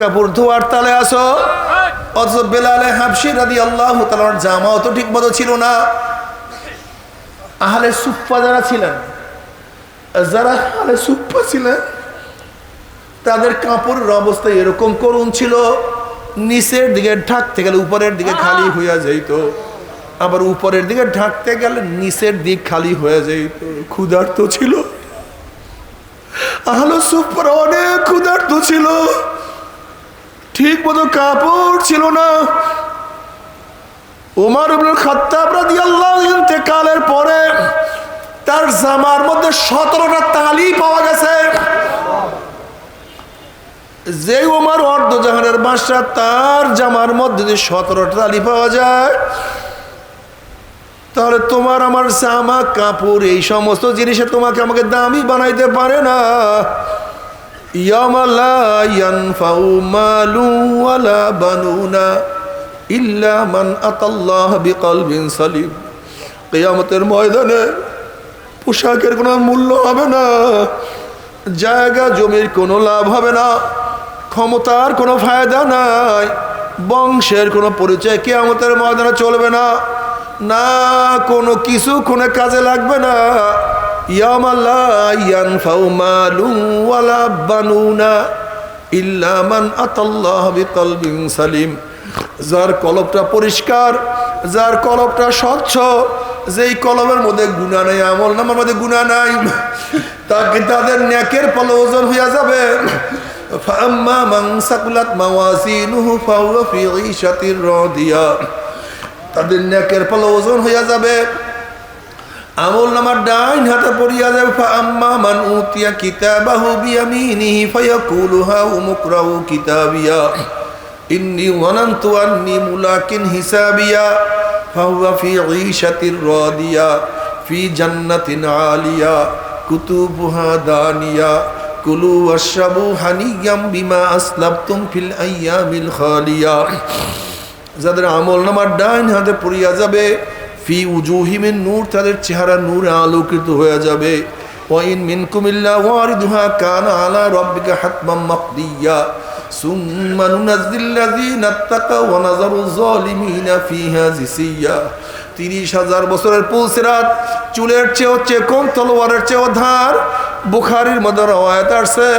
কাপড় ধোয়ার তালে আসো। অথচ বেলালে হাবশী রাদিয়াল্লাহু তাআলার জামাও তো ঠিক মতো ছিল না। আহলে সুফফা যারা ছিলেন, যারা আহলে সুফফা ছিলেন, তাদের কাপড়ের অবস্থা এরকম করুণ ছিল, নিচের দিকে ঢাকতে গেলে উপরের দিকে খালি হইয়া যাইত, আবার উপরের দিকে ঢাকতে গেলে নিচের দিক খালি হয়ে যাইত। ক্ষুধার্ত ছিল, আহলে সুফফারা অনেক ক্ষুধার্ত ছিল, ঠিক মতো কাপড় ছিল না। ওমর ইবনে খাত্তাব রাদিয়াল্লাহু ইন্তেকালের পরে তার জামার মধ্যে 17টা তালি পাওয়া গেছে। যে ওমর অর্ধজাহানের বাদশা, তার জামার মধ্যে যদি 17টা তালি পাওয়া যায়, তাহলে তোমার আমার জামা কাপড় এই সমস্ত জিনিসে তোমাকে আমাকে দামি বানাইতে পারে না। ইয়াওমা লা ইয়ানফাউ মালু ওয়ালা বানুনা ইল্লা মান আতাল্লাহ বিকলবিন সালিম। কিয়ামতের ময়দানে পোশাকের কোনো মূল্য হবে না, জায়গা জমির কোনো লাভ হবে না, ক্ষমতার কোনো ফায়দা নাই, বংশের কোনো পরিচয় কিয়ামতের ময়দানে চলবে না, না কোনো কিছু কোনো কাজে লাগবে না। ইয়াওমা লা ইয়ানফাউ মালু ওয়ালা বানুনা ইল্লা মান আতাল্লাহ বিকলবিন সালিম। যার কলবটা পরিষ্কার, যার কলবটা স্বচ্ছ, যেই কলবের মধ্যে গুনাহ নাই, আমল নামার মধ্যে গুনাহ নাই, তাকে তাদের নেকের পাল্লা ওজন হইয়া যাবে। ফাআম্মা মান সাকুলাত মাওয়াজিনুহু ফাহুয়া ফি ঈশাতির রাদিয়া। তাদের নেকের পাল্লা ওজন হইয়া যাবে, আমল নামার ডাইন হাতে পড়িয়া যাবে। ফাআম্মা মান উতিয়া কিতাবাহু বিয়ামিনিহি ফায়াকুলু হাউ মুকরাউ কিতাবিয়া ইন্নী যানানতু আন্নী মুলাকিন হিসাবিয়া ফাহুয়া ফি ঈশাতির রাদিয়া ফি জান্নাতিন আলিয়া কুতুবুহা দানিয়া কুলু ওয়াশরাবু হানিয়াম বিমা আসলাফতুম ফিল আইয়ামিল খালিয়া। যাদের আমল নামার ডাইন হাতে পড়িয়া যাবে, ফি উজুহিমিন নূর, তাদের চেহারা নূরে আলোকিত হয়ে যাবে। ওয়া ইন মিনকুম ইল্লা ওয়ারিদুহা কানা আলা রাব্বিকা হাতমান মাকদিয়া সুম্মা নুনাজ্জিল্লাযীনা তাকাউ ওয়া নাযারু যালিমিনা ফিহা জিসিয়া। 30,000 বছরের পুলসিরাত, চুলের চেয়েও চিকন, তলোয়ারের চেয়েও ধার। বুখারীর মধ্যে রওয়ায়াত আছে,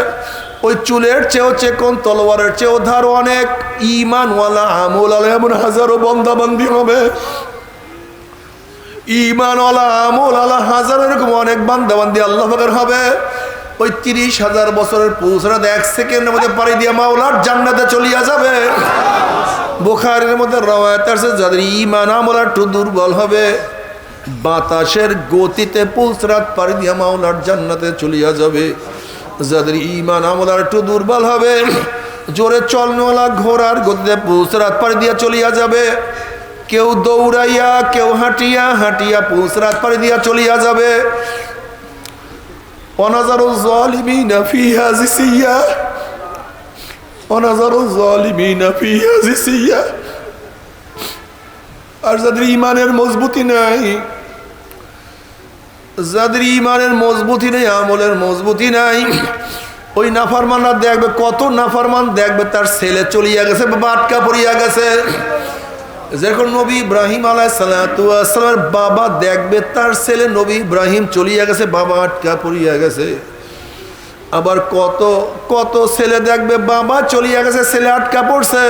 ওই চুলের চেয়েও চিকন, তলোয়ারের চেয়েও ধার অনেক ঈমানওয়ালা আমলওয়ালা এমন হাজারো বান্দাবান্দি হবে। ঈমানওয়ালা আমলওয়ালা হাজার এরকম অনেক বান্দাবান্দি আল্লাহ পাকের হবে। ওই 30,000 বছরের পুলসিরাত 1 সেকেন্ডের মধ্যে পাড়ি দিয়ে মাওলার জান্নাতে চলিয়া যাবে। বুখারীর মধ্যে রওয়ায়াত আছে, যাদের ঈমান আমল একটু দুর্বল হবে, বাতাসের গতিতে পুলসিরাত পাড়ি দিয়ে মাওলার জান্নাতে চলিয়া যাবে। যাদের ঈমান আমল একটু দুর্বল হবে, জোরে চলনওয়ালা ঘোড়ার গতিতে পুলসিরাত পাড়ি দিয়ে চলিয়া যাবে। কেউ দৌড়াইয়া, কেউ হাঁটিয়া হাঁটিয়া পুলসিরাত পাড়ি দিয়া চলিয়া যাবে। ওয়ানাজারুল যালিমিনা ফিহা জিসিয়া, ওয়ানাজারুল যালিমিনা ফিহা জিসিয়া। আর যাদের ঈমানের মজবুতি নাই, যাদের ঈমানের মজবুতি নেই, আমলের মজবুতি নাই, ওই নাফরমানরা দেখবে, কত নাফরমান দেখবে তার ছেলে চলিয়া গেছে, বাবা আটকা পড়িয়া গেছে। যেরকম নবী ইব্রাহিম আলাইহিস সালাতু ওয়াস সালামের বাবা দেখবে তার ছেলে নবী ইব্রাহিম চলিয়া গেছে, বাবা আটকা পড়িয়া গেছে। আবার কত কত ছেলে দেখবে বাবা চলিয়া গেছে, ছেলে আটকা পড়ছে।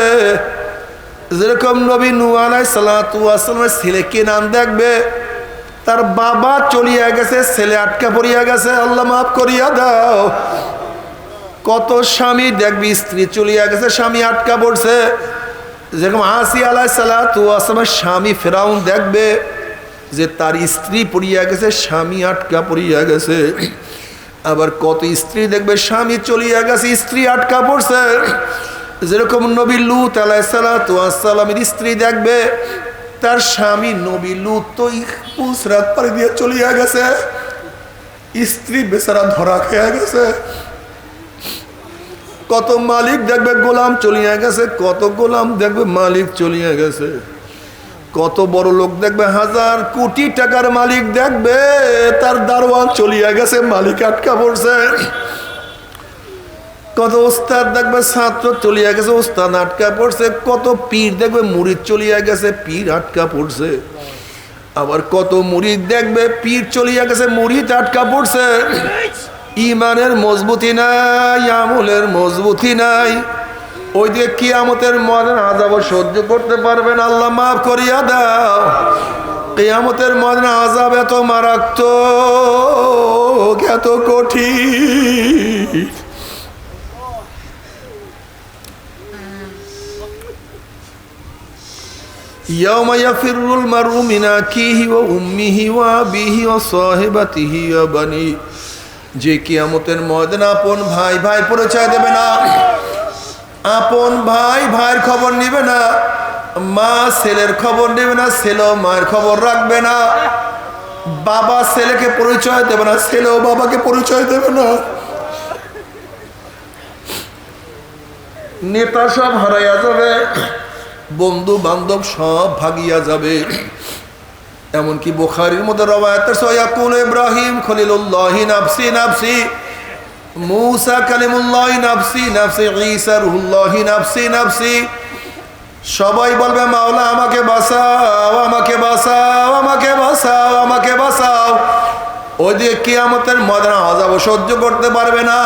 যেরকম নবী নূহ আলাইহিস সালাতু ওয়াস সালামের ছেলে কেনান দেখবে, তার বাবা চলিয়া গেছে, ছেলে আটকা পড়িয়া গেছে, আল্লাহ মাফ করিয়া দাও। কত স্বামী দেখবি স্ত্রী চলিয়া গেছে, স্বামী আটকা পড়ছে। যেরকম আসিয়া আলাইহিস সালাতু ওয়াস সালামের স্বামী ফিরাউন দেখবে যে তার স্ত্রী পড়িয়া গেছে, স্বামী আটকা পড়িয়া গেছে। আবার কত স্ত্রী দেখবে স্বামী চলিয়া গেছে, স্ত্রী আটকা পড়ছে। যেরকম নবী লূত আলাইহিস সালাতু ওয়াস সালামের স্ত্রী দেখবে তার স্বামী নবী লূত তো পুলসিরাত পাড়ি দিয়ে চলিয়া গেছে, স্ত্রী বেচারা ধরা খেয়ে গেছে। কত মালিক দেখবে গোলাম চলিয়া গেছে, কত গোলাম দেখবে মালিক চলিয়া গেছে। কত বড় লোক দেখবে, 1000 কোটি টাকার মালিক দেখবে তার দারোয়ান চলিয়া গেছে, মালিক আটকা পড়ছে। কত ওস্তাদ দেখবে ছাত্র চলিয়া গেছে, ওস্তাদ আটকা পড়ছে। কত পীর দেখবে মুরিদ চলিয়া গেছে, পীর আটকা পড়ছে। আবার কত মুরিদ দেখবে পীর চলিয়া গেছে, মুরিদ আটকা পড়ছে। ইমানের মজবুতি নাই, আমলের মজবুতি নাই। ওই যে কিয়ামতের ময়দানে আযাব সহ্য করতে পারবেন, আল্লাহ মাফ করিয়া দাও। কিয়ামতের ময়দানে আযাব এত মারাত্মক, এত কঠিন। ইয়াউমা ইয়াফিরুল মারউ মিন আখিহি ওয়া উম্মিহি ওয়া আবিহি ওয়া সাহিবাতিহি ওয়া বানি। যে কিয়ামতের ময়দানে আপন ভাই ভাই পরিচয় দেবে না, আপন ভাই ভাইয়ের খবর নেবে না, মা ছেলের খবর নেবে না, ছেলে মায়ের খবর রাখবে না, বাবা ছেলেকে পরিচয় দেবে না, ছেলেও বাবাকে পরিচয় দেবে না। নেতা সব হারাইয়া যাবে, বন্ধু বান্ধব সব ভাগিয়া যাবে। এমনকি বুখারীর মধ্যে রওয়ায়াত আছে, ইয়াকুল ইব্রাহিম খলিলুল্লাহি নাফসি নাফসি, মুসা কালিমুল্লাহি নাফসি নাফসি, ঈসা রুহুল্লাহি নাফসি নাফসি। সবাই বলবে মাওলা আমাকে বাঁচাও, আমাকে বাঁচাও, আমাকে বাঁচাও, আমাকে বাঁচাও। ওই যে কিয়ামতের ময়দানে আযাব সহ্য করতে পারবে না।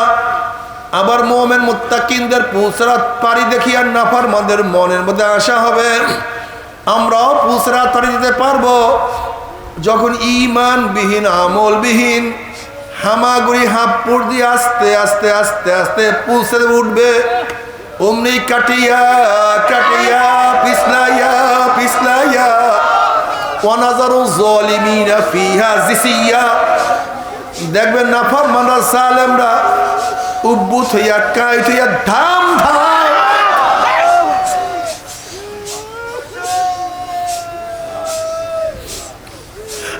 আবার মুমিন মুত্তাকিনদের পুসরাত পারি দেখিয়া নাফরমানদের মনের মধ্যে আশা হবে আমরাও পুসরাত পারি দিতে পারবো। যখন ঈমান বিহীন আমল বিহীন হামাগুড়ি হাঁপুর দিয়ে আস্তে আস্তে আস্তে আস্তে পুসরে উঠবে, অমনি কাটিয়া কাটিয়া পিছলাইয়া পিছলাইয়া ওয়ানাজারু যালিমিনা ফিহা জিসিয়া। দেখবেন নাফরমানরা জালেমরা উদ্ভূত হইয়া কাইট হইয়া ধাম ধাম।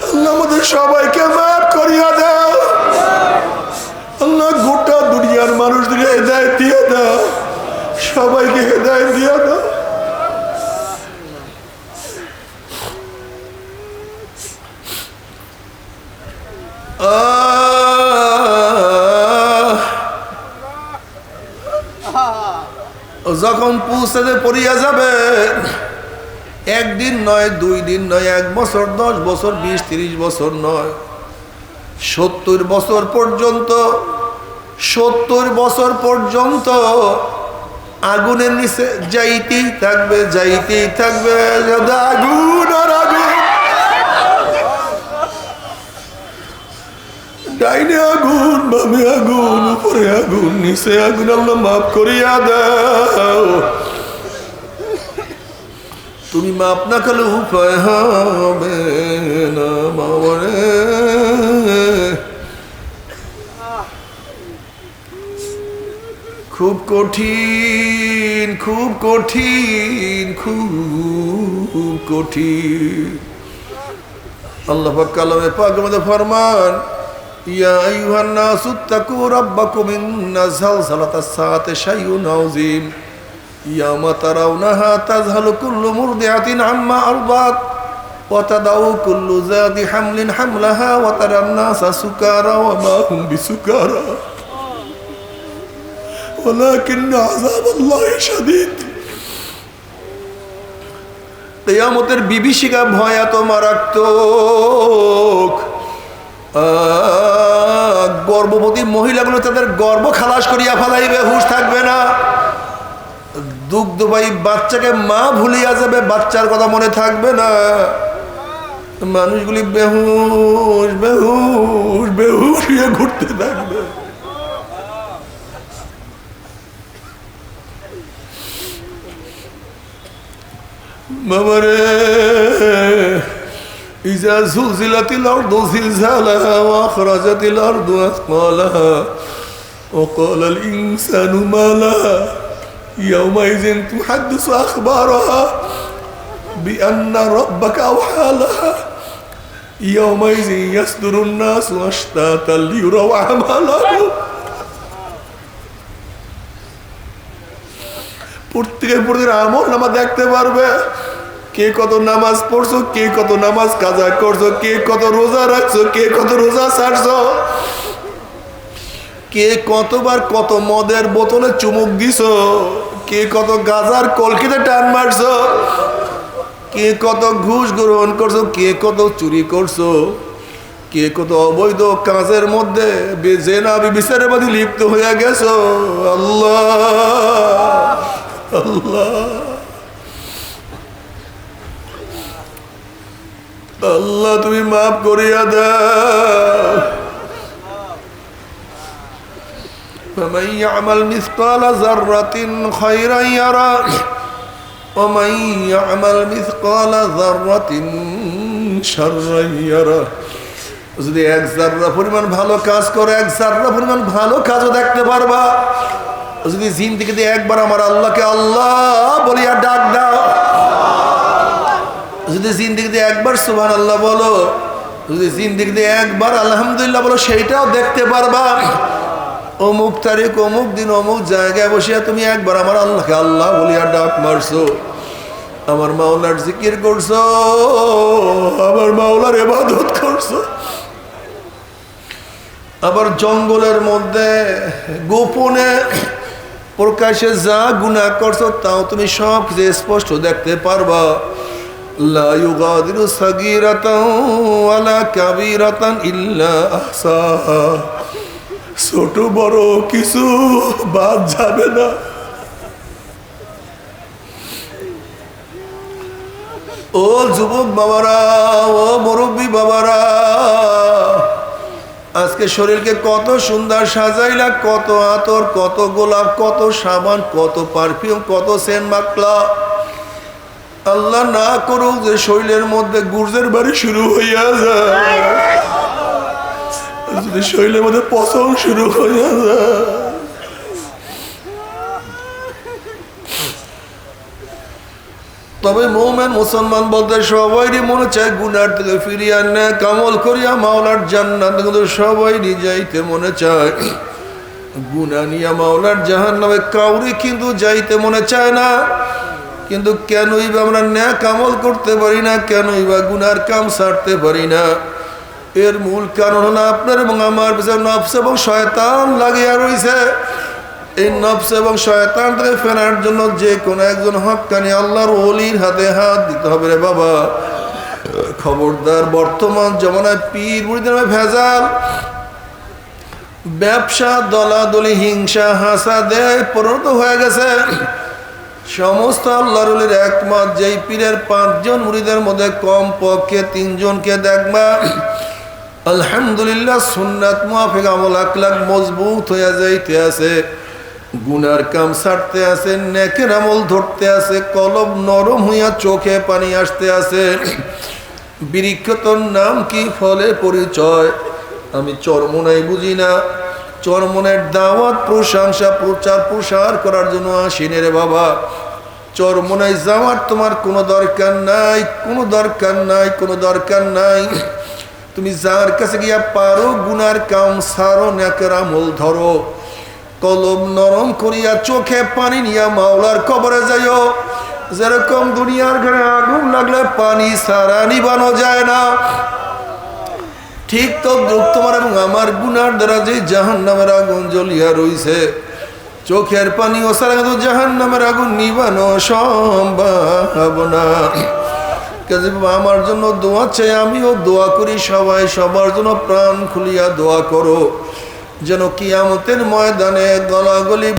আল্লাহ আমাদের সবাইকে মাফ করিয়া দাও। আল্লাহ গোটা দুনিয়ার মানুষদের হেদায়েত দিয়ে দাও, সবাইকে হেদায়েত দিয়ে দাও। যখন পুষতে পড়িয়া যাবে, একদিন নয়, 2 দিন নয়, 1 বছর, 10 বছর, 20-30 বছর নয়, 70 বছর পর্যন্ত, 70 বছর পর্যন্ত আগুনের নিচে যাইতেই থাকবে, যাইতেই থাকবে, আগুন আর আগুন। ডাইনে আগুন, বামে আগুন, উপরে আগুন, নিচে আগুন। আল্লাহ মাফ করিয়া দাও। তুমি মাফ না করলে উপায় হবে না মাওরে। খুব কঠিন, খুব কঠিন, খুব কঠিন। আল্লাহ পাক কালামে পাকের মধ্যে ফরমান, ইয়া আইয়ুহান নাসু তাকু রাব্বাকুম ইন্না যালজালাতাস সাআতি শাইউন আযীম ইয়াওমা তারাউনাহা তাযহালু কুল্লু মুরদিআতিন আম্মা আরদাত ওয়া তাদাউ কুল্লু যাতি হামলিন হামলাহা ওয়া তারান নাসা সুকারা ওয়া মা হুম বিসুকারা ওয়ালাকিন্না আযাবাল্লাহি শাদীদ। কিয়ামতের বিভীষিকা ভয় এত মারাত্মক, গর্ভবতী মহিলাগুলো তাদের গর্ভ খালাস করিয়া ফেলাইবে, হুঁশ থাকবে না। দুগ্ধবাহী বাচ্চাকে মা ভুলিয়া যাবে, বাচ্চার কথা মনে থাকবে না। মানুষগুলি বেহুশ বেহুশ বেহুশ হয়ে ঘুরতে থাকবে। বাবারে, إذا زلزلت الأرض زلزالها وأخرجت الأرض أثقالها وقال الإنسان ما لها يومئذ تحدث أخبارها بأن ربك أوحى لها يومئذ يصدر الناس أشتاتا ليروا أعمالهم। প্রত্যেকের আমল নামা দেখতে পারবে, কে কত নামাজ পড়ছো, কে কত নামাজ কাজা করছো, কে কত রোজা রাখছো, কে কত রোজা ছাড়ছো, কে কতবার কত মদের বোতলে চুমুক দিছো, কে কত গাজার কলকিতে টান মারছো, কে কত ঘুষ গ্রহণ করছো, কে কত চুরি করছো, কে কত অবৈধ কাজের মধ্যে জেনা বিচারের মধ্যে লিপ্ত হয়ে গেছো। আল্লাহ আল্লাহ আল্লাহ তুমি মাফ করিয়া দাও। فمن يعمل مثقال ذرة خيرا يره ومن يعمل مثقال ذرة شرا يره। যদি এক জাররা পরিমাণ ভালো কাজ করে, এক জাররা পরিমাণ ভালো কাজও দেখতে পারবা। যদি জিন্দেগিতে একবার আমার আল্লাহকে আল্লাহ বলিয়া ডাক দাও, যদি জিন্দেগিতে একবার সুবহানাল্লাহ বলো, যদি জিন্দেগিতে একবার আলহামদুলিল্লাহ বলো, সেইটাও দেখতে পারবা। অমুক তারিখ অমুক দিন অমুক জায়গায় বসিয়া তুমি একবার আমার আল্লাহকে আল্লাহ বলিয়া ডাক মারছো, আমার মাওলার জিকির করছো, আমার মাওলার ইবাদত করছো। আবার জঙ্গলের মধ্যে গোপনে প্রকাশে যা গুনাহ করছো তাও তুমি সব কিছু স্পষ্ট দেখতে পারবা। লা ইউগাদিরু সাগীরাতান ওয়ালা কাবীরাতান ইল্লা আহসাহা। ছোট বড় কিছু বাদ যাবে না। ও যুবক বাবারা, ও মুরব্বী বাবারা, আজকে শরীরকে কত সুন্দর সাজাইলা, কত আতর, কত গোলাপ, কত সাবান, কত পারফিউম, কত সেন্ট মাখলা। আল্লাহ না করুক যে শরীরের মধ্যে গুর্জের বাড়ি শুরু হইয়া যায়, যদি শরীরের মধ্যে পচন শুরু হইয়া যায়। তবে মুমিন মুসলমান বলতে সবাইরই মনে চায় গুনার থেকে ফিরিয়া না কামল করিয়া মাওলার জান্নাত, কিন্তু সবাইরই যাইতে মনে চায়। গুনাহ নিয়া মাওলার জাহান্নামে কাউরি কিন্তু যাইতে মনে চায় না। কিন্তু কেনই বা আমরা ন্যাক আমল করতে পারি না, কেনই বা গুনার কাম ছাড়তে পারি না? এর মূল কারণ হলো আপনার এবং আমার পিছনে নফস এবং শয়তান লাগিয়া রয়েছে। এই নফস এবং শয়তান থেকে ফেরার জন্য যে কোনো একজন হক্কানি আল্লাহর ওলির হাতে হাত দিতে হবে রে বাবা। খবরদার, বর্তমান জমানায় পীর মুরিদের ভেজাল, ব্যবসা, দলাদলি, হিংসা, হাসাদে পরিণত হয়ে গেছে। সমস্ত আল্লাহর ওলির একমত, যেই পীরের 5 জন মুরিদের মধ্যে কম পক্ষে 3 জনকে দেখবা আলহামদুলিল্লাহ সুন্নাত মুআফিক আমল আখলাক মজবুত হইয়া যাইতে আছে, গুনার কাম ছাড়তে আছে, নেকের আমল ধরতে আছে, কলব নরম হইয়া চোখে পানি আসতে আছে। বৃক্ষতর নাম কি, ফলে পরিচয়। আমি চরমোনাই বুঝি না, চরমনের দাওয়াত, প্রশংসা, প্রচার প্রসার করার জন্য আসিনি রে বাবা। চরমোনাই যাওয়ার তোমার কোনো দরকার নাই, কোনো দরকার নাই, কোনো দরকার নাই। তুমি যার কাছে গিয়া পারো গুনার কাম ছাড়ো, নেকের আমল ধরো, কলব নরম করিয়া চোখে পানি নিয়া মাওলার কবরে যাইও। যেরকম দুনিয়ার ঘরে আগুন লাগলে পানি ছাড়া নিবানো যায় না, ঠিক তো তোমার এবং আমার গুনার দ্বারা যে জাহান্নামের আগুন জ্বলিয়া রইছে, চোখের পানি ও ছাড়া কিন্তু জাহান্নামের আগুন নিবানো সম্ভব না। আমার জন্য দোয়া চাই, আমিও দোয়া করি, সবাই সবার জন্য প্রাণ খুলিয়া দোয়া করো, যেন কিয়ামতের ময়দানে গলাগলি